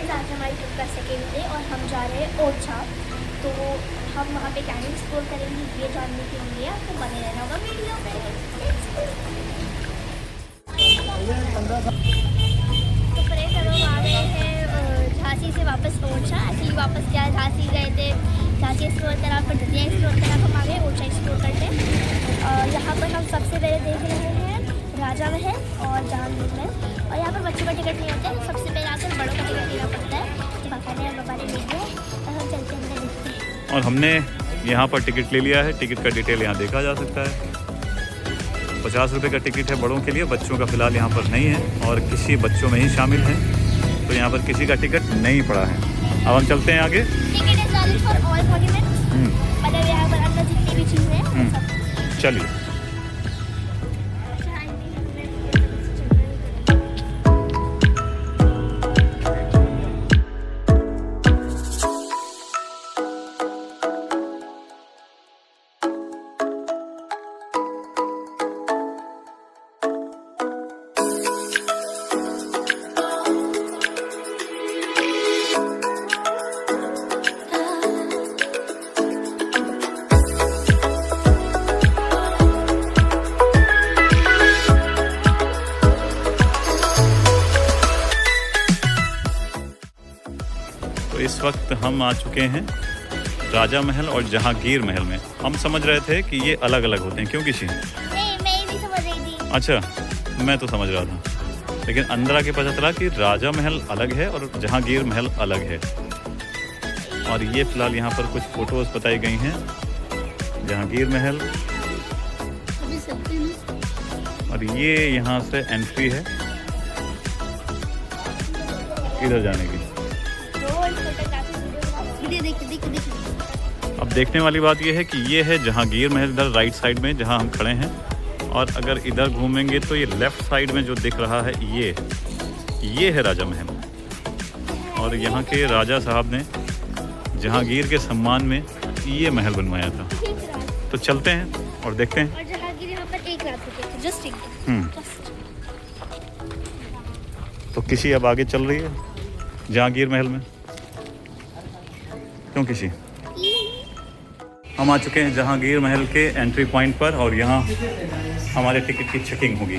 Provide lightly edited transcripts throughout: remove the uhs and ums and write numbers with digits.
Guys, आज हमारी trip का सेकेंड डे और हम जा रहे हैं ओरछा। तो हम वहाँ पे कैनिंग एक्सप्लोर करेंगे, ये जानने के लिए आपको बने रहना होगा वीडियो में। तो फ्रेंड हम लोग आ गए हैं झांसी से वापस ओरछा। एक्चुअली वापस क्या झांसी गए थे, झांसी एक्सप्लोर करा, फिर दतिया एक्सप्लोर करा, हम आ गए ओरछा एक्सप्लोर करने। यहाँ पर हम सबसे पहले देख रहे हैं राजा महल और जहांगीर महल। और यहाँ पर बच्चों का टिकट नहीं होता है, सबसे पहले आकर बड़ों का टिकट लेना पड़ता है। तो पापा ने वीडियो और हम चलते हैं देखते हैं। और हमने यहाँ पर टिकट ले लिया है। टिकट का डिटेल यहाँ देखा जा सकता है। 50 रुपये का टिकट है बड़ों के लिए, बच्चों का फ़िलहाल यहाँ पर नहीं है और किसी बच्चों में ही शामिल है, तो यहाँ पर किसी का टिकट नहीं पड़ा है। अब हम चलते हैं आगे। Ticket is valid for all monuments, मतलब यहाँ पर अंदर जितनी भी चीज़ें हैं चलिए। तो इस वक्त हम आ चुके हैं राजा महल और जहांगीर महल में। हम समझ रहे थे कि ये अलग अलग होते हैं, क्यों किसी? नहीं, मैं भी समझ रही थी। अच्छा, मैं तो समझ रहा था, लेकिन अंदर आके पता चला कि राजा महल अलग है और जहांगीर महल अलग है। और ये फिलहाल यहाँ पर कुछ फोटोज बताई गई हैं जहांगीर महल, और ये यहाँ से एंट्री है इधर जाने की। अब देखने वाली बात यह है कि ये है जहांगीर महल इधर राइट साइड में जहाँ हम खड़े हैं, और अगर इधर घूमेंगे तो ये लेफ़्ट साइड में जो दिख रहा है ये है राजा महल। और यहाँ के राजा साहब ने जहांगीर के सम्मान में ये महल बनवाया था। तो चलते हैं और देखते हैं। और जहांगीर यहाँ पर एक रात रुके थे, जस्ट एक। तो किसी अब आगे चल रही है जहांगीर महल में, क्यों किसी? हम आ चुके हैं जहांगीर महल के एंट्री पॉइंट पर, और यहाँ हमारे टिकट की चेकिंग होगी।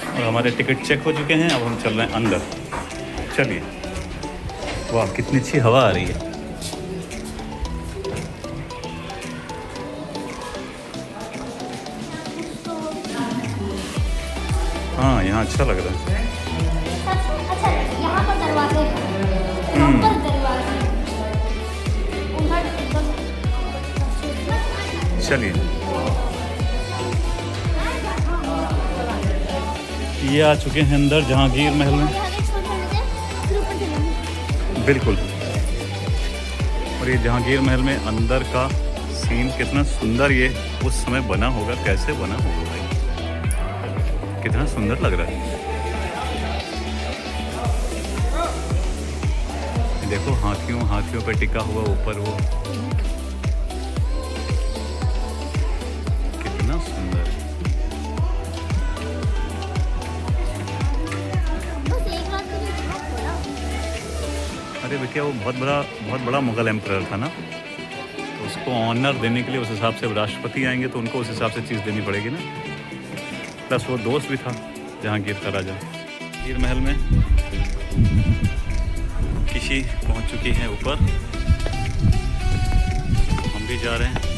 और हमारे टिकट चेक हो चुके हैं। अब हम चल रहे हैं अंदर। चलिए। वाह, कितनी अच्छी हवा आ रही है। हाँ, यहाँ अच्छा लग रहा है। अच्छा, यहाँ पर दरवाजे हैं, प्रॉपर दरवाजे। चलिए, ये आ चुके हैं अंदर जहांगीर महल में। बिल्कुल। और ये जहांगीर महल में अंदर का सीन कितना सुंदर ये उस समय बना होगा, कैसे बना होगा भाई, कितना सुंदर लग रहा है। देखो हाथियों पे टिका हुआ ऊपर वो, कितना सुंदर। अरे बेटा, वो बहुत बड़ा मुगल एम्परर था ना, तो उसको ऑनर देने के लिए उस हिसाब से राष्ट्रपति आएंगे तो उनको उस हिसाब से चीज़ देनी पड़ेगी ना। प्लस वो दोस्त भी था जहांगीर का राजा। जहांगीर महल में किसी पहुंच चुकी है ऊपर, हम भी जा रहे हैं।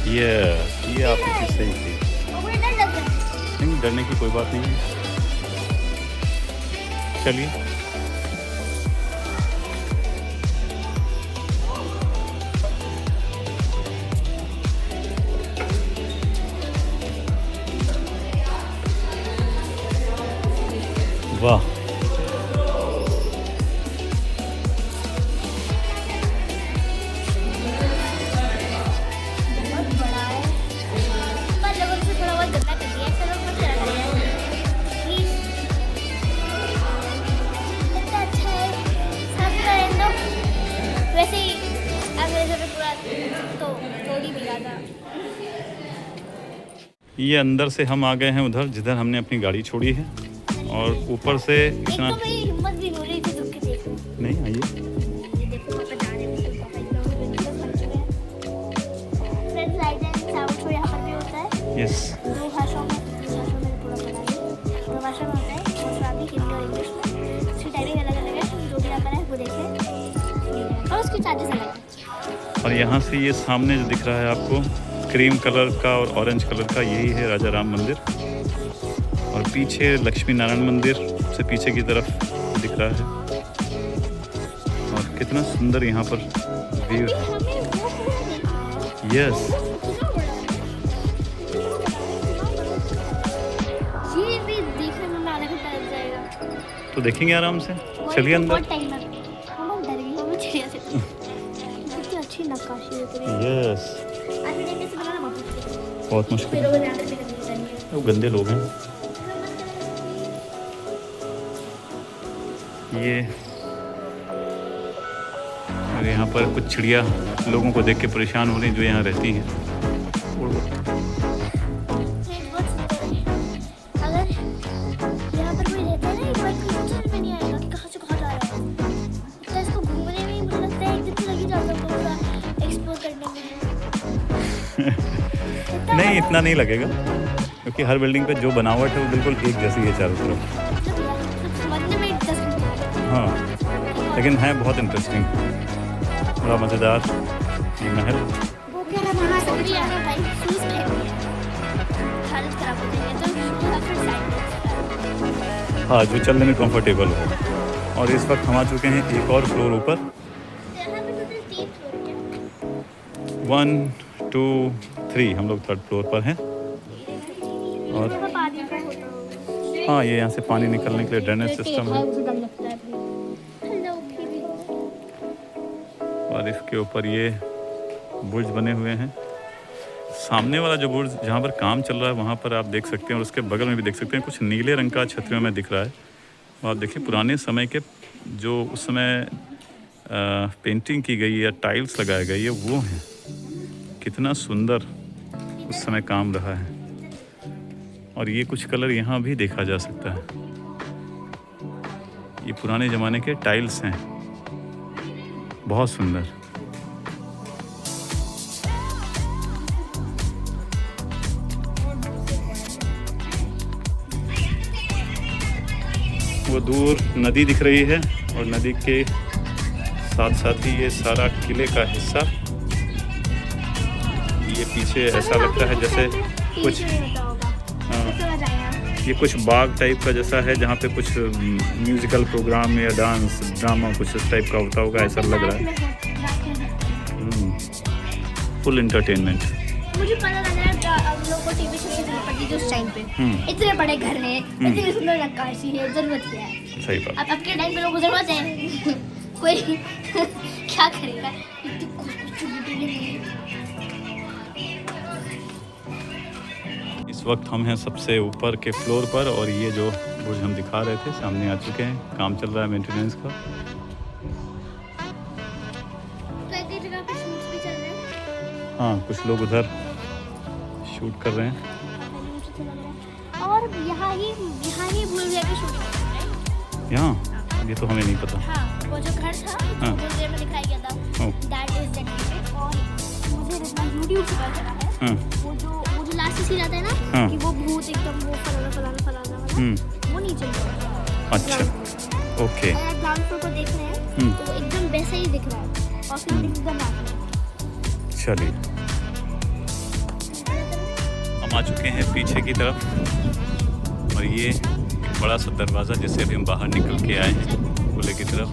ये आपकी चीज़ सही थी। नहीं, डरने की कोई बात नहीं है। चलिए। वाह, ये अंदर से हम आ गए हैं उधर जिधर हमने अपनी गाड़ी छोड़ी है, और ऊपर से एक इतना तो मेरी हिम्मत भी नहीं हो रही थी रुक के देखो। नहीं। आइए, ये देखो पापा जा रहे हैं, पापा इतना विंडोज बन चुके हैं। Front light and sound show यहाँ पर भी होता है, यस। 2 भाषाओं में, 3 भाषाओं में पूरा पढ़ा है। 2 भाषा में होता है, गुजराती, हिंदी और इंग्लिश में। इसकी टाइमिंग अलग अलग है, जो भी यहाँ पर है वो देखें, और उसकी चार्जेस अलग है। और यहाँ से ये सामने जो दिख रहा है आपको क्रीम कलर का और ऑरेंज कलर का, यही है राजा राम मंदिर। और पीछे लक्ष्मी नारायण मंदिर से पीछे की तरफ दिख रहा है। और कितना सुंदर यहाँ पर व्यू। हमें वो पूरा देखना है। यस, ये भी देखने में आधा घंटा लग जाएगा। तो देखेंगे आराम से। चलिए अंदर। बहुत टाइम लगता है। हम डर गए, हमें चिड़िया से कितनी अच्छी नक्काशी है तेरी। यस, आज भी देखने से बनाना बहुत मुश्किल है। बहुत मुश्किल। पेड़ों को ध्यान से करनी चाहिए। वो गंदे लोग हैं ये। और यहाँ पर कुछ चिड़िया लोगों को देख के परेशान हो रही हैं जो यहाँ रहती हैं। अगर यहाँ पर कोई रहता है ना, एक बार कोई समझ में नहीं आएगा कि कहाँ से कहाँ जा रहा है। तो इसको घूमने में मुझे लगता है 1 दिन तो लग ही जाता होगा पूरा एक्सप्लोर करने में। नहीं, इतना नहीं लगेगा, क्योंकि हर बिल्डिंग पे जो बनावट है वो बिल्कुल एक जैसी है चारों तरफ। समझने में 10 मिनट लगेगा। हाँ, लेकिन है बहुत इंटरेस्टिंग, बड़ा मज़ेदार ये महल। वो कह रहा वहाँ से भी आना भाई, शूज़ पहन लिया। हालत खराब हो जाएगी तो या फिर साइड में। हाँ, जो चलने में कंफर्टेबल हो। और इस वक्त हम आ चुके हैं एक और फ्लोर ऊपर। यहाँ पे टोटल 3 फ्लोर है। 1 2 3 हम लोग 3rd फ्लोर पर हैं। और यहाँ पानी का होता होगा। हाँ, ये यहाँ से पानी निकलने के लिए ड्रेनेज सिस्टम है। उसे डर लगता है भाई। Hello baby. और इसके ऊपर ये बुर्ज बने हुए हैं। सामने वाला जो बुर्ज जहाँ पर काम चल रहा है वहाँ पर आप देख सकते हैं, और उसके बगल में भी देख सकते हैं कुछ नीले रंग का छतरियों में दिख रहा है। और आप देखिए पुराने समय के जो उस समय पेंटिंग की गई या टाइल्स लगाए गए ये वो हैं। कितना सुंदर उस समय काम रहा है। और ये कुछ कलर यहाँ भी देखा जा सकता है। ये पुराने ज़माने के टाइल्स हैं, बहुत सुंदर। वो दूर नदी दिख रही है, और नदी के साथ साथ ही ये सारा किले का हिस्सा। ये पीछे ऐसा लगता है जैसे कुछ, हाँ, ये कुछ बाग टाइप का जैसा है जहाँ पे कुछ म्यूजिकल प्रोग्राम या डांस ड्रामा कुछ इस टाइप का होता होगा, ऐसा लग रहा है। Full entertainment. मुझे पता लग रहा है हम लोग को टीवी शो की जरूरत पड़ती थी उस टाइम पे। इतने बड़े घर हैं, इतनी सुंदर नक्काशी है, जरूरत क्या है? सही बात। अब के टाइम पे लोगों को जरूरत है कोई क्या करेगा? इतनी खूबसूरत है। इस वक्त हम हैं सबसे ऊपर के फ्लोर पर, और ये जो बुर्ज हम दिखा रहे थे सामने आ चुके हैं। काम चल रहा है मेंटेनेंस का। कई जगह पे शूट्स भी चल रहे हैं। हाँ, कुछ लोग उधर शूट कर रहे हैं। और यहाँ ही भूल गया कि शूटिंग हो रही है। यहाँ ये तो हमें नहीं पता। हाँ, वो जो घर था हाँ। वो जो में दिखाया गया था, दैट इज दैट। और मुझे जितना यूट्यूब से पता चला है, हाँ, वो जो लास्ट सीन आता है ना, हाँ। कि वो भूत एकदम वो फलाना वाला, वो नहीं चल रहा। अच्छा, ओके। अगर ग्राउंड फ्लोर को देख रहे हैं तो वो एकदम वैसा ही दिख रहा है, और फिर एकदम आता है। चलिए, हम आ चुके हैं पीछे की तरफ, और ये एक बड़ा सा दरवाज़ा जिससे अभी हम बाहर निकल के आए हैं खुले की तरफ।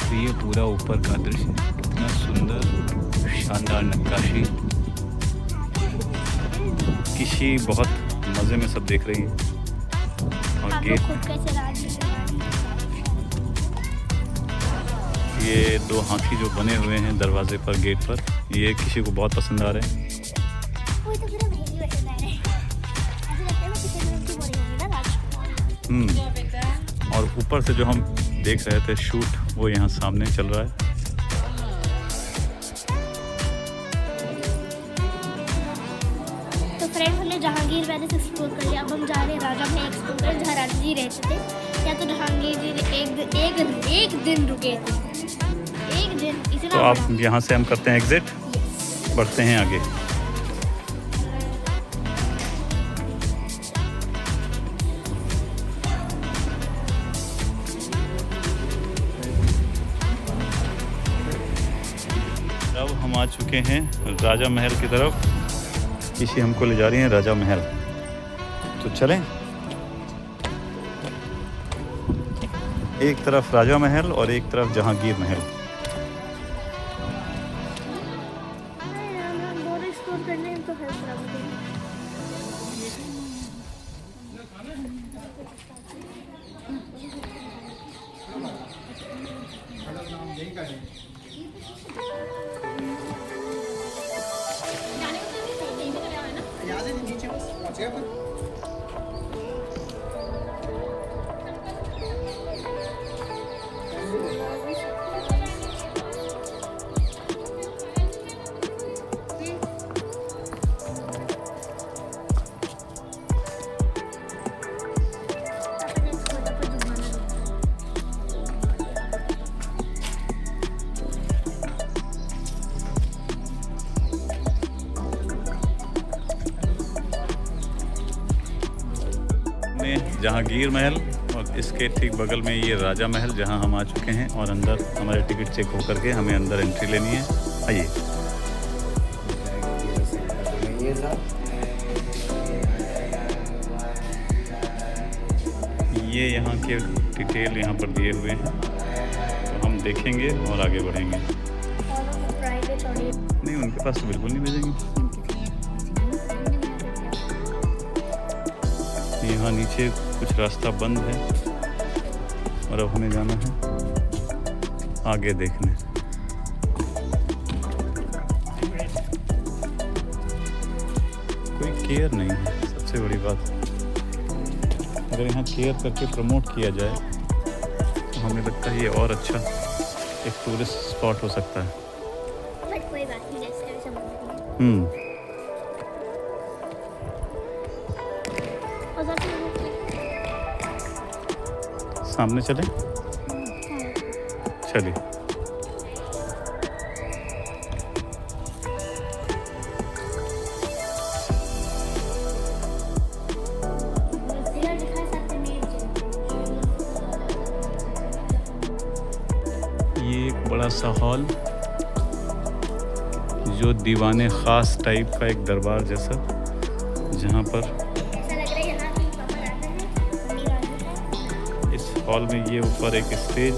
तो ये पूरा ऊपर का दृश्य, कितना सुंदर शानदार नक्काशी। किसी बहुत मज़े में सब देख रही है। और गेट, ये 2 हाथी जो बने हुए हैं दरवाजे पर, गेट पर, ये किसी को बहुत पसंद आ रहे हैं। और ऊपर से जो हम देख रहे थे शूट, वो यहाँ सामने चल रहा है। तो फ्रेंड, हमने जहांगीर जहांगीर पैलेस एक्सप्लोर कर लिया। अब हम जा रहे हैं राजा महल एक्सप्लोर करें, जहाँ राजा जी रहते थे। या तो जहांगीर जी एक दिन रुके थे, एक दिन इतना तो आप यहाँ से हम करते हैं एग्जिट, Yes. बढ़ते हैं आगे। अब हम आ चुके हैं राजा महल की तरफ। किसी हमको ले जा रही है राजा महल, तो चलें। एक तरफ राजा महल और एक तरफ जहांगीर महल। हम दोनों एक्सप्लोर करने में तो हेल्प करा मुझे। जहांगीर महल और इसके ठीक बगल में ये राजा महल, जहां हम आ चुके हैं। और अंदर हमारे टिकट चेक हो करके हमें अंदर एंट्री लेनी है। आइए। ये यहाँ के डिटेल यहाँ पर दिए हुए हैं, तो हम देखेंगे और आगे बढ़ेंगे। नहीं, उनके पास तो बिल्कुल नहीं भेजेंगे। यहाँ नीचे कुछ रास्ता बंद है और अब हमें जाना है आगे देखने। कोई केयर नहीं है, सबसे बड़ी बात। अगर यहाँ केयर करके प्रमोट किया जाए तो हमें लगता है ये और अच्छा एक टूरिस्ट स्पॉट हो सकता है। बट कोई बात नहीं, जैसे समझ सामने चले, चलिए। ये एक बड़ा सा हॉल, जो दीवाने ख़ास टाइप का एक दरबार जैसा, जहाँ पर हॉल में ये ऊपर एक स्टेज,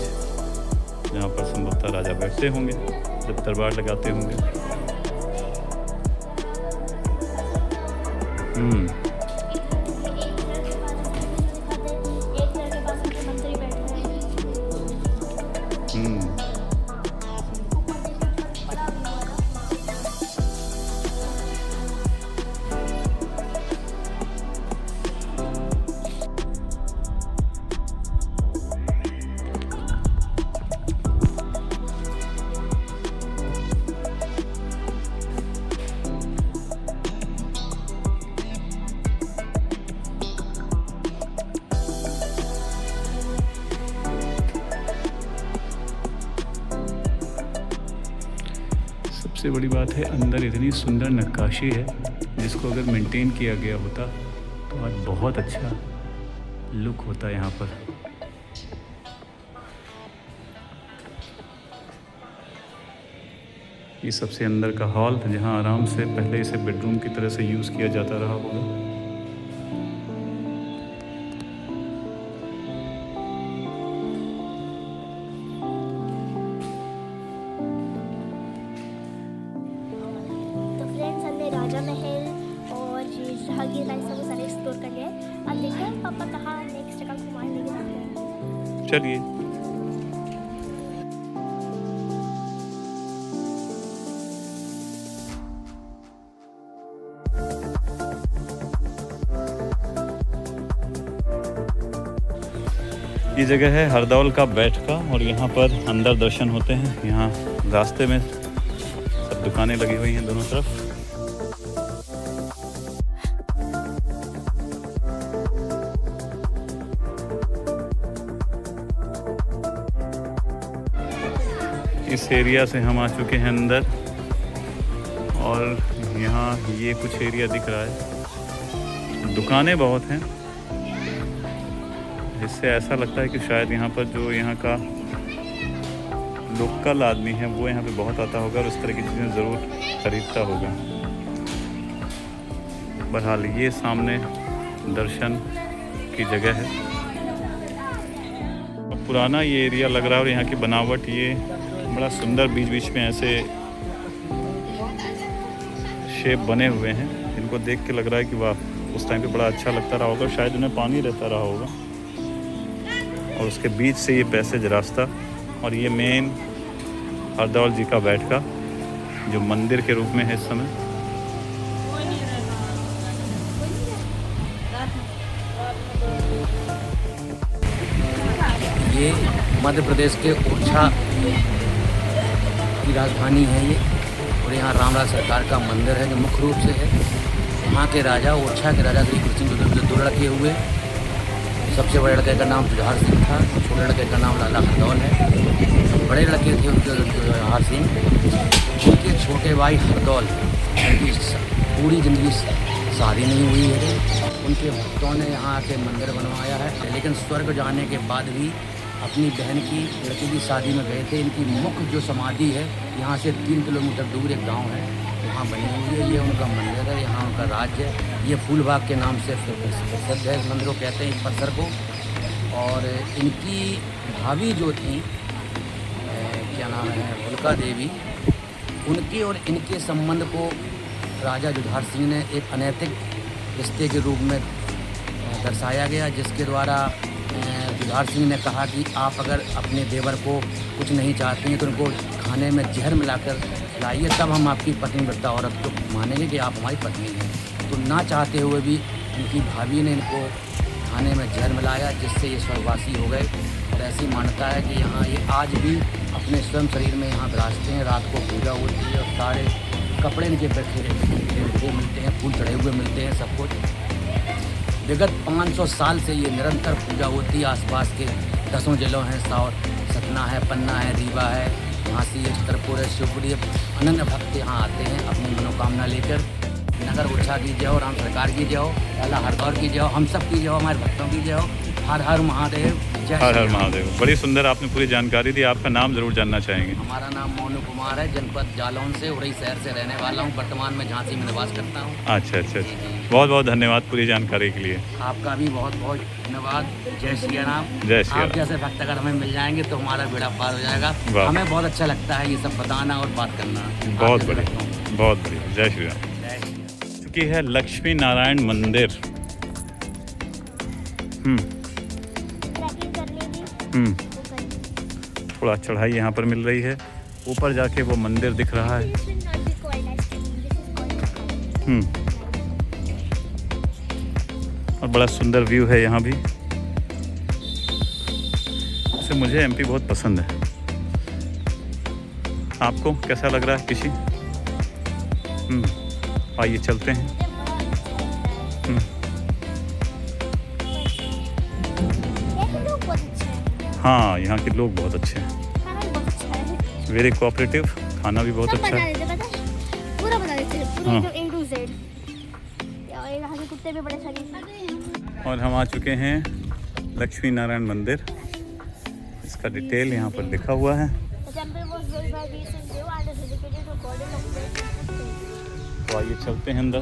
जहाँ पर संभवतः राजा बैठते होंगे जब दरबार लगाते होंगे। सबसे बड़ी बात है, अंदर इतनी सुंदर नक्काशी है जिसको अगर मेंटेन किया गया होता तो आज बहुत अच्छा लुक होता यहाँ पर। ये सबसे अंदर का हॉल, जहाँ आराम से पहले इसे बेडरूम की तरह से यूज़ किया जाता रहा होगा। राजा महल और जहांगीर पैलेस को सारे एक्सप्लोर कर लिया। अब देखते हैं पापा कहाँ नेक्स्ट जगह घुमाने लेके जाते हैं। चलिए। ये जगह है हरदौल का बैठ का, और यहाँ पर अंदर दर्शन होते हैं। यहाँ रास्ते में सब दुकानें लगी हुई हैं दोनों तरफ। इस एरिया से हम आ चुके हैं अंदर और यहाँ ये कुछ एरिया दिख रहा है, दुकानें बहुत हैं, जिससे ऐसा लगता है कि शायद यहाँ पर जो यहाँ का लोकल आदमी है वो यहाँ पे बहुत आता होगा और उस तरह की चीज़ें ज़रूर खरीदता होगा। बहरहाल ये सामने दर्शन की जगह है। अब पुराना ये एरिया लग रहा है और यहाँ की बनावट ये बड़ा सुंदर, बीच बीच में ऐसे शेप बने हुए हैं, इनको देख के लग रहा है कि वाह, उस टाइम पे बड़ा अच्छा लगता रहा होगा, शायद उन्हें पानी रहता रहा होगा। और उसके बीच से ये पैसेज रास्ता और ये मेन हरदौल जी का बैठका जो मंदिर के रूप में है इस समय। ये मध्य प्रदेश के ओरछा की राजधानी है ये, और यहाँ रामराज सरकार का मंदिर है जो मुख्य रूप से है। वहाँ के राजा, ओरछा के राजा श्री कृष्ण जो 2 लड़के हुए, सबसे बड़े लड़के का नाम जुझार सिंह था, छोटे लड़के का नाम लाला हरदौल है। बड़े लड़के थे उनके जुझार सिंह, उनके छोटे भाई हरदौल, उनकी पूरी ज़िंदगी शादी नहीं हुई है। उनके भक्तों ने यहाँ आके मंदिर बनवाया है, लेकिन स्वर्ग जाने के बाद भी अपनी बहन की लड़की की शादी में गए थे। इनकी मुख्य जो समाधि है यहाँ से 3 किलोमीटर दूर एक गांव है, वहाँ बनी हुई है। ये उनका मंदिर है, यहाँ उनका राज्य है। ये फूलबाग के नाम से प्रसिद्ध है इस मंदिर को, कहते हैं इस पत्थर को। और इनकी भाभी जो थी, क्या नाम है, होलिका देवी, उनके और इनके संबंध को राजा जुझार सिंह ने एक अनैतिक रिश्ते के रूप में दर्शाया गया, जिसके द्वारा जुझार सिंह ने कहा कि आप अगर अपने देवर को कुछ नहीं चाहते हैं तो उनको खाने में जहर मिलाकर खिलाइए, तब हम आपकी पतिव्रता औरत को मानेंगे कि आप हमारी पत्नी हैं। तो ना चाहते हुए भी इनकी भाभी ने इनको खाने में जहर मिलाया, जिससे ये स्वर्गवासी हो गए। और ऐसी मान्यता है कि यहाँ ये आज भी अपने स्वयं शरीर में यहाँ विराजते हैं। रात को पूजा होती है और सारे कपड़े इनके बैठे मिलते हैं, फूल चढ़े हुए मिलते हैं, सब कुछ। विगत 500 साल से ये निरंतर पूजा होती है। आसपास के 10 जिलों हैं, सतना है, पन्ना है, रीवा है, झांसी है, छतरपुर है, शिवपुरी है। अनन्य भक्त यहाँ आते हैं अपनी मनोकामना लेकर। नगर ओरछा की जय हो, राम सरकार की जय हो, लाला हरदौल की जय हो, हम सब की जय हो, हमारे भक्तों की जय हो। हर हर महादेव, जय हर हर महादेव। बड़ी सुंदर आपने पूरी जानकारी दी। आपका नाम ज़रूर जानना चाहेंगे। हमारा नाम मोनू कुमार है, जनपद जालौन से, उड़ई शहर से रहने वाला हूँ। वर्तमान में झांसी में निवास करता हूँ। अच्छा अच्छा अच्छा, बहुत बहुत धन्यवाद पूरी जानकारी के लिए। आपका भी बहुत बहुत धन्यवाद। जय श्री राम। जय श्री आप राम। जैसे भक्त अगर हमें मिल जाएंगे तो हमारा बेड़ा पार हो जाएगा। वाह। हमें बहुत अच्छा लगता है ये सब बताना और बात करना। बहुत आप जैसे बढ़िया, भक्तों को। बहुत बढ़िया। जय श्री राम। जय श्री राम। चुकी है लक्ष्मी नारायण मंदिर। ट्रैकिंग करने की हम्म, वो करनी। थोड़ा चढ़ाई यहाँ पर मिल रही है। ऊपर जाके वो मंदिर दिख रहा है। This will not be called as trekking, this is called as hiking. और बड़ा सुंदर व्यू है यहाँ भी। वैसे मुझे एमपी बहुत पसंद है। आपको कैसा लग रहा है किसी? आइए चलते हैं। ये लोग बहुत अच्छे हैं, हाँ, यहाँ के लोग बहुत अच्छे हैं, खाना भी बहुत अच्छा है, वेरी कोऑपरेटिव, खाना भी बहुत सब अच्छा बना है। देते, पता है? पूरा बना देते हैं, पूरा हाँ। एकदम A to Z। और यहाँ के कुत्ते भी बड़े शरीफ। और हम आ चुके हैं लक्ष्मी नारायण मंदिर। इसका डिटेल यहाँ पर लिखा हुआ है। The temple was built by recent Dev and is dedicated to goddess of death and faith. तो आइए चलते हैं अंदर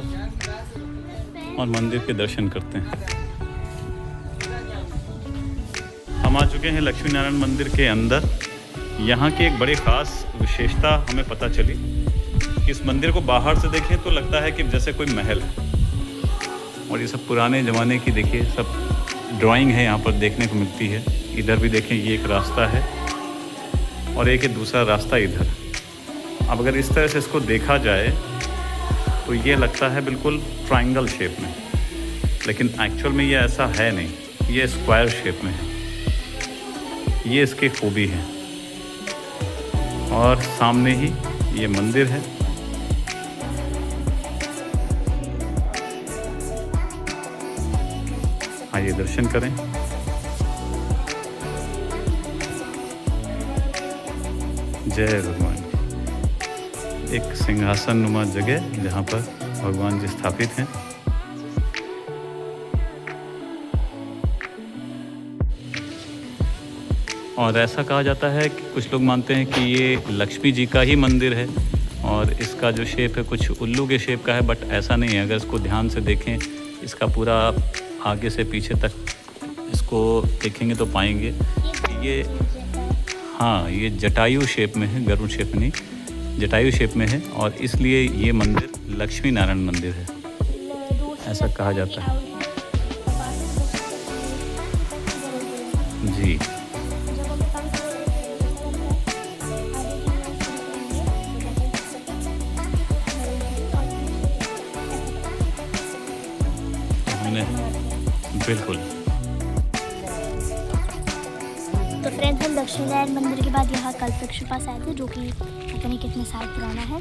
और मंदिर के दर्शन करते हैं। हम आ चुके हैं लक्ष्मी नारायण मंदिर के अंदर। यहाँ की एक बड़ी ख़ास विशेषता हमें पता चली कि इस मंदिर को बाहर से देखें तो लगता है कि जैसे कोई महल है। और ये सब पुराने ज़माने की, देखिए, सब ड्राइंग है यहाँ पर देखने को मिलती है। इधर भी देखें, ये एक रास्ता है और एक दूसरा रास्ता इधर। अब अगर इस तरह से इसको देखा जाए तो ये लगता है बिल्कुल ट्रायंगल शेप में, लेकिन एक्चुअल में ये ऐसा है नहीं, ये स्क्वायर शेप में है। ये इसकी खूबी है। और सामने ही ये मंदिर है। आइए दर्शन करें। जय भगवान। एक सिंहासन नुमा जगह जहाँ पर भगवान जी स्थापित हैं। और ऐसा कहा जाता है कि कुछ लोग मानते हैं कि ये लक्ष्मी जी का ही मंदिर है और इसका जो शेप है कुछ उल्लू के शेप का है, बट ऐसा नहीं है। अगर इसको ध्यान से देखें, इसका पूरा आगे से पीछे तक इसको देखेंगे तो पाएंगे ये, हाँ, ये जटायु शेप में है, गरुड़ शेप में नहीं, जटायु शेप में है और इसलिए ये मंदिर लक्ष्मी नारायण मंदिर है, ऐसा कहा जाता है जी। बिल्कुल। तो फ्रेंड्स, हम दक्षिण नारायण मंदिर के बाद यहाँ कल्पवृक्ष के पास आए थे, जो कि पता नहीं कितने साल पुराना है।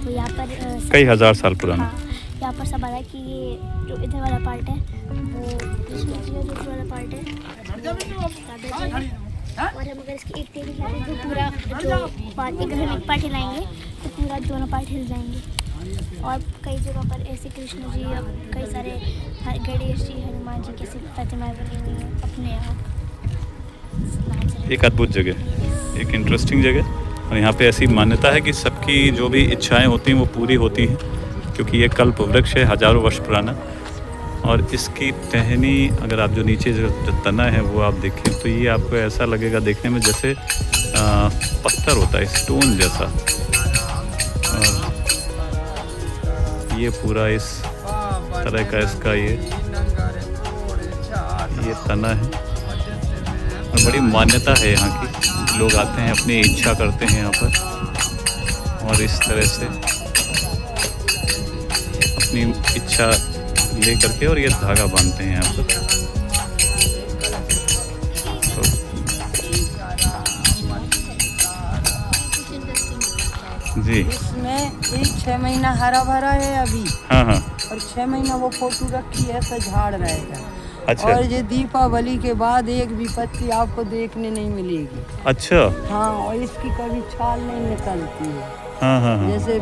तो यहाँ पर कई हजार साल पुराना। हाँ, यहाँ पर सब आया कि ये जो इधर वाला पार्ट है वो कृष्ण जी का, दूसरा वाला पार्ट है और हम अगर इसकी एक टेबल हिलाएंगे तो पूरा जो पार्ट, अगर हम एक पार्ट हिलाएंगे तो पूरा दोनों पार्ट हिल जाएंगे। और कई जगह पर ऐसे कृष्ण जी और कई सारे गणेश जी, हनुमान जी की प्रतिमाएं बनी हुई हैं अपने यहाँ। एक अद्भुत जगह, एक इंटरेस्टिंग जगह। और यहाँ पे ऐसी मान्यता है कि सबकी जो भी इच्छाएं होती हैं वो पूरी होती हैं, क्योंकि ये कल्प वृक्ष है, हजारों वर्ष पुराना। और इसकी टहनी, अगर आप जो नीचे जो तना है वो आप देखें तो ये आपको ऐसा लगेगा देखने में जैसे पत्थर होता है, स्टोन जैसा। और ये पूरा इस तरह का इसका ये तना है और बड़ी मान्यता है यहाँ की। लोग आते हैं, अपनी इच्छा करते हैं यहाँ पर और इस तरह से अपनी इच्छा ले करके और ये धागा बांधते हैं यहाँ पर। जी, इसमें एक 6 महीना हरा भरा है अभी। हाँ हाँ। और 6 महीना वो फोटो रखी है तो झाड़ रहेगा। अच्छा। और ये दीपावली के बाद एक भी पत्ती आपको देखने नहीं मिलेगी। अच्छा। हाँ, और इसकी कभी छाल नहीं निकलती है। हाँ हाँ हाँ। जैसे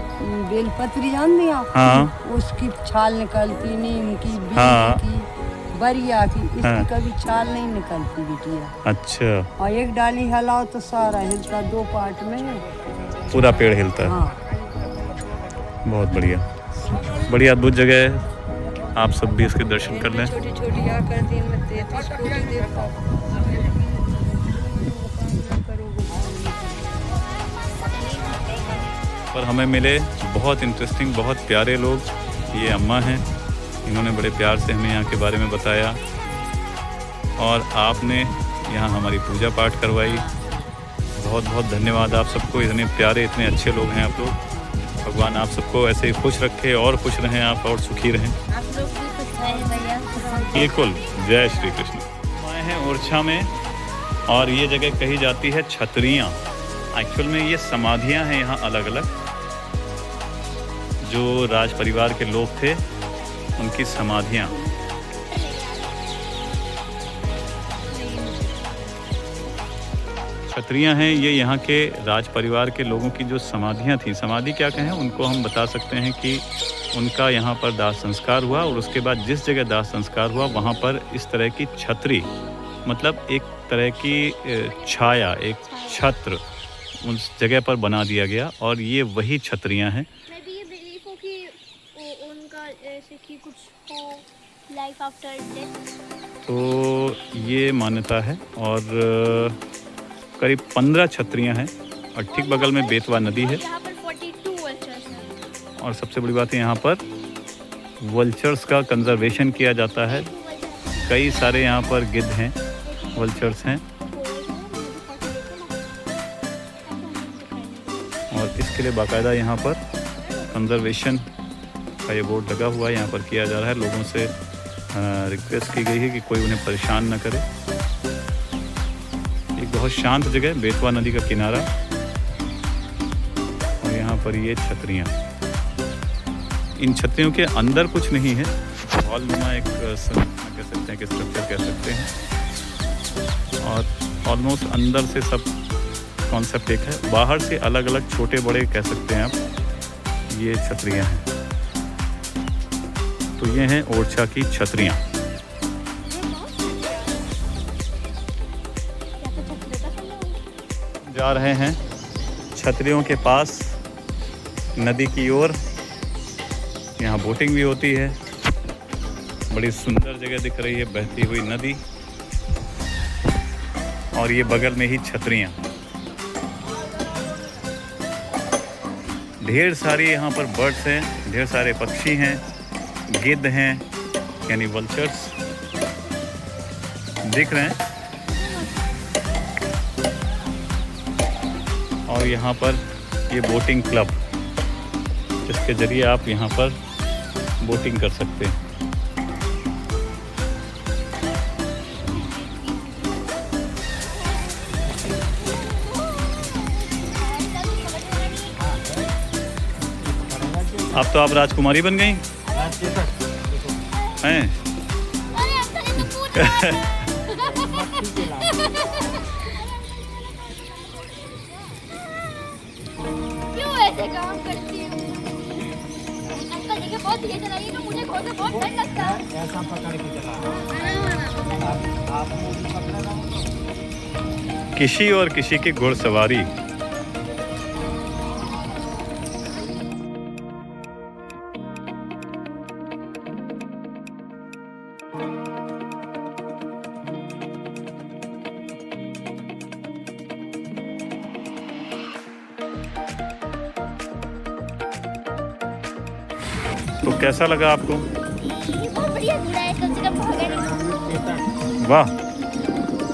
बेलपत्री जानते आप? हाँ। उसकी छाल निकलती, नीम की, बीज हाँ। की, बरिया की, इसकी हाँ। कभी छाल नहीं निकलती बिटिया। अच्छा। और एक डाली हिलाओ तो सारा हिलता, 2 पार्ट में है, पूरा पेड़ हिलता है। हाँ। बहुत बढ़िया, बड़ी अद्भुत जगह है। आप सब भी इसके दर्शन कर लें। छोटी छोटी आकर दिन में 33 कोटि देवता। पर हमें मिले बहुत इंटरेस्टिंग, बहुत प्यारे लोग। ये अम्मा हैं, इन्होंने बड़े प्यार से हमें यहाँ के बारे में बताया और आपने यहाँ हमारी पूजा पाठ करवाई। बहुत बहुत धन्यवाद आप सबको, इतने प्यारे, इतने अच्छे लोग हैं आप लोग। भगवान आप सबको ऐसे ही खुश रखे और खुश रहें आप और सुखी रहें। आप लोग भी खुश रहें भैया। बिल्कुल, जय श्री कृष्ण। आए हैं ओरछा में और ये जगह कही जाती है छतरियाँ। एक्चुअल में ये समाधियाँ हैं यहाँ अलग अलग, जो राज परिवार के लोग थे उनकी समाधियाँ। छतरियाँ हैं ये यहाँ के राज परिवार के लोगों की जो समाधियाँ थी। समाधि क्या कहें उनको, हम बता सकते हैं कि उनका यहाँ पर दाह संस्कार हुआ और उसके बाद जिस जगह दाह संस्कार हुआ वहाँ पर इस तरह की छतरी, मतलब एक तरह की छाया, एक छत्र उस जगह पर बना दिया गया और ये वही छतरियाँ हैं। मैं भी ये बिलीव हो कि उनका ऐसे कि कुछ हो लाइफ आफ्टर डेथ। तो ये मान्यता है और करीब 15 छतरियाँ हैं और ठीक बगल में बेतवा नदी है। यहाँ पर 42 वल्चर्स हैं। और सबसे बड़ी बात है यहाँ पर वल्चर्स का कंजर्वेशन किया जाता है। कई सारे यहाँ पर गिद्ध हैं, वल्चर्स हैं और इसके लिए बाकायदा यहाँ पर कंजर्वेशन का ये बोर्ड लगा हुआ है। यहाँ पर किया जा रहा है, लोगों से रिक्वेस्ट की गई है कि कोई उन्हें परेशान न करे। एक बहुत शांत जगह, बेतवा नदी का किनारा और यहाँ पर ये छतरियाँ। इन छतरियों के अंदर कुछ नहीं है, हॉल नुमा एक कह सकते हैं कि स्ट्रक्चर कह सकते हैं और ऑलमोस्ट अंदर से सब कॉन्सेप्ट एक है। बाहर से अलग अलग छोटे बड़े कह सकते हैं आप, ये छतरियाँ हैं। तो ये हैं ओरछा की छतरियाँ। जा रहे हैं छतरियों के पास नदी की ओर। यहाँ बोटिंग भी होती है। बड़ी सुंदर जगह दिख रही है, बहती हुई नदी और ये बगल में ही छतरियाँ। ढेर सारी यहाँ पर बर्ड्स हैं, ढेर सारे पक्षी हैं, गिद्ध हैं यानी वल्चर्स दिख रहे हैं। और यहाँ पर ये बोटिंग क्लब, जिसके ज़रिए आप यहाँ पर बोटिंग कर सकते हैं। अब तो आप राजकुमारी बन गई हैं। क्यों ऐसे काम करती हूँ? अंकल देखिए बहुत धीरे चलाइए तो मुझे बहुत डर लगता है। ऐसा पकड़ के चला। किसी और किसी की घुड़सवारी। तो कैसा लगा आपको? ये बहुत बढ़िया घूरा है, कम से कम भागा नहीं। वाह,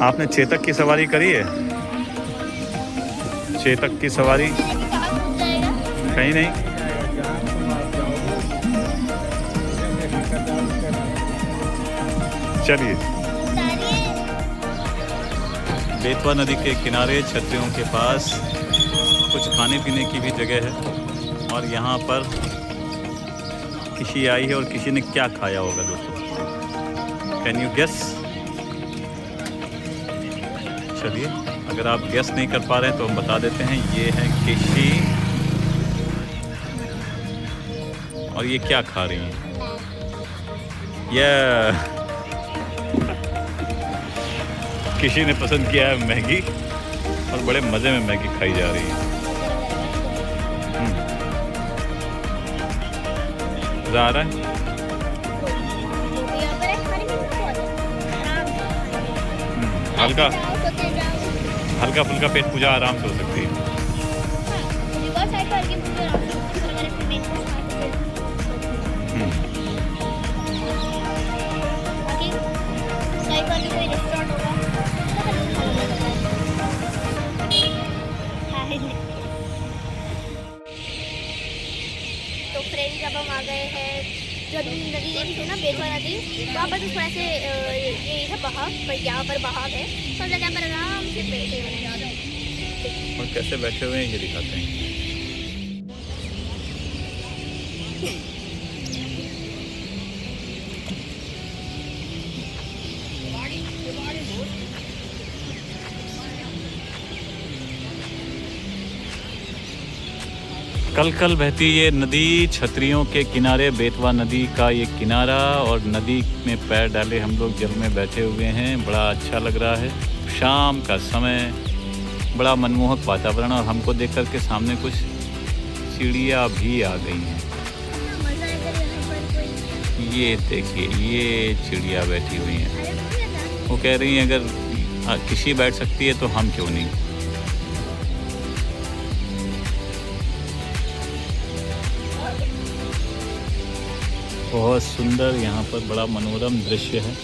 आपने चेतक की सवारी करी है? चेतक की सवारी कहाँ घूम जाएगा? कहीं नहीं। चलिए, बेतवा नदी के किनारे छतरियों के पास कुछ खाने पीने की भी जगह है। और यहाँ पर किसी आई है और किसी ने क्या खाया होगा दोस्तों, कैन यू गेस? चलिए, अगर आप गेस नहीं कर पा रहे हैं तो हम बता देते हैं, ये है किसी। और ये क्या खा रही हैं? ये किसी ने पसंद किया है मैगी और बड़े मज़े में मैगी खाई जा रही है। आ रहा है हल्का हल्का फुल्का पेट पूजा आराम से हो सकती है। तो फ्रेंड जब हम आ गए हैं, जो नदी देखी थी ना बेतवा नदी, वहाँ पर तो थोड़ा से ये था बहाव, पर यहाँ पर बहाव है तो हम यहाँ पर आराम से बैठे हुए हैं। और कैसे बैठे हुए हैं ये दिखाते हैं। कल कल बहती ये नदी, छतरियों के किनारे बेतवा नदी का ये किनारा, और नदी में पैर डाले हम लोग जल में बैठे हुए हैं। बड़ा अच्छा लग रहा है, शाम का समय, बड़ा मनमोहक वातावरण। और हमको देख कर के सामने कुछ चिड़िया भी आ गई हैं। ये देखिए, ये चिड़िया बैठी हुई हैं। वो कह रही हैं अगर किसी बैठ सकती है तो हम क्यों नहीं। बहुत सुंदर यहाँ पर बड़ा मनोरम दृश्य है।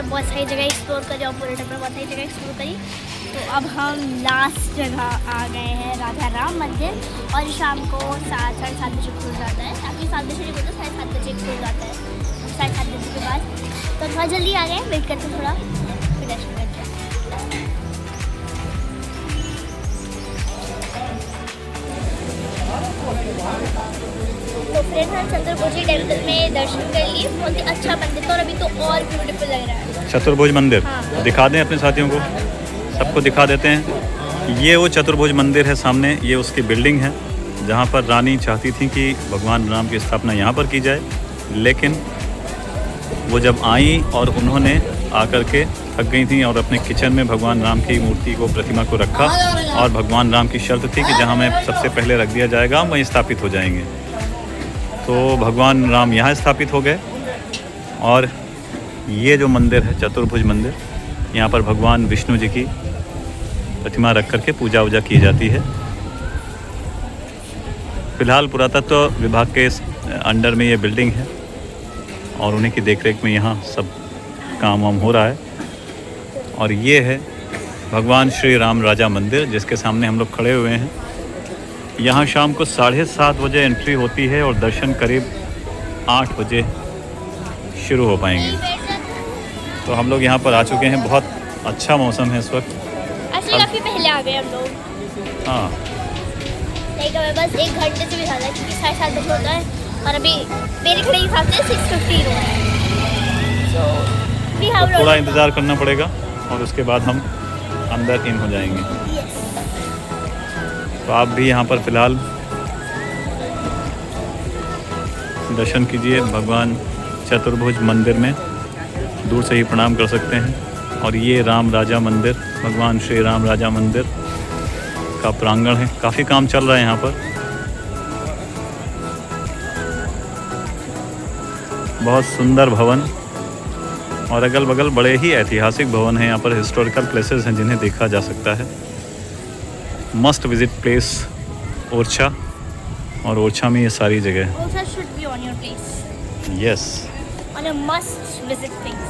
बहुत सारी जगह एक्सप्लोर करी, अब हम लास्ट जगह आ गए हैं, राजा राम मंदिर। और शाम को 7-7:30 बजे खुल जाता है। अभी 7 बजे नहीं बोलते, 7:30 बजे खुल जाता है। 7:30 बजे के बाद तो थोड़ा जल्दी आ गए, वेट करते थोड़ा, फिर दर्शन करते हैं। तो फ्रेंड्स हम चतुर्भुज टेम्पल में दर्शन कर लिए। बहुत ही अच्छा मंदिर था और अभी तो और ब्यूटीफुल लग रहा है। चतुर्भुज मंदिर हाँ। दिखा दें अपने साथियों को, सबको दिखा देते हैं। ये वो चतुर्भुज मंदिर है सामने, ये उसकी बिल्डिंग है जहाँ पर रानी चाहती थी कि भगवान राम की स्थापना यहाँ पर की जाए, लेकिन वो जब आई और उन्होंने आकर के थक गई थी और अपने किचन में भगवान राम की मूर्ति को, प्रतिमा को रखा और भगवान राम की शर्त थी कि जहाँ में सबसे पहले रख दिया जाएगा वहीं स्थापित हो जाएंगे। तो भगवान राम यहाँ स्थापित हो गए और ये जो मंदिर है चतुर्भुज मंदिर, यहाँ पर भगवान विष्णु जी की प्रतिमा रख करके पूजा वूजा की जाती है। फिलहाल पुरातत्व विभाग के अंडर में ये बिल्डिंग है और उन्हीं की देखरेख में यहाँ सब काम वाम हो रहा है। और ये है भगवान श्री राम राजा मंदिर जिसके सामने हम लोग खड़े हुए हैं। यहाँ शाम को 7:30 बजे एंट्री होती है और दर्शन करीब 8 बजे शुरू हो पाएंगे। तो हम लोग यहाँ पर आ चुके हैं, बहुत अच्छा मौसम है इस वक्त। एक्चुअली काफ़ी पहले आ गए हम लोग। हाँ, नहीं तो बस 1 घंटे से भी ज़्यादा, क्योंकि 7:30 बजे होता है और अभी मेरे खड़े हिसाब से 6:15 हो रहा है। तो थोड़ा इंतज़ार करना पड़ेगा और उसके बाद हम अंदर इन हो जाएंगे। तो आप भी यहाँ पर फ़िलहाल दर्शन कीजिए भगवान चतुर्भुज मंदिर में, दूर से ही प्रणाम कर सकते हैं। और ये राम राजा मंदिर, भगवान श्री राम राजा मंदिर का प्रांगण है। काफ़ी काम चल रहा है यहाँ पर, बहुत सुंदर भवन और अगल बगल बड़े ही ऐतिहासिक भवन हैं। यहाँ पर हिस्टोरिकल प्लेसेस हैं जिन्हें देखा जा सकता है। मस्ट विजिट प्लेस ओरछा, और ओरछा में ये सारी जगह। Orsha should be on your place. Yes. On a must visit place.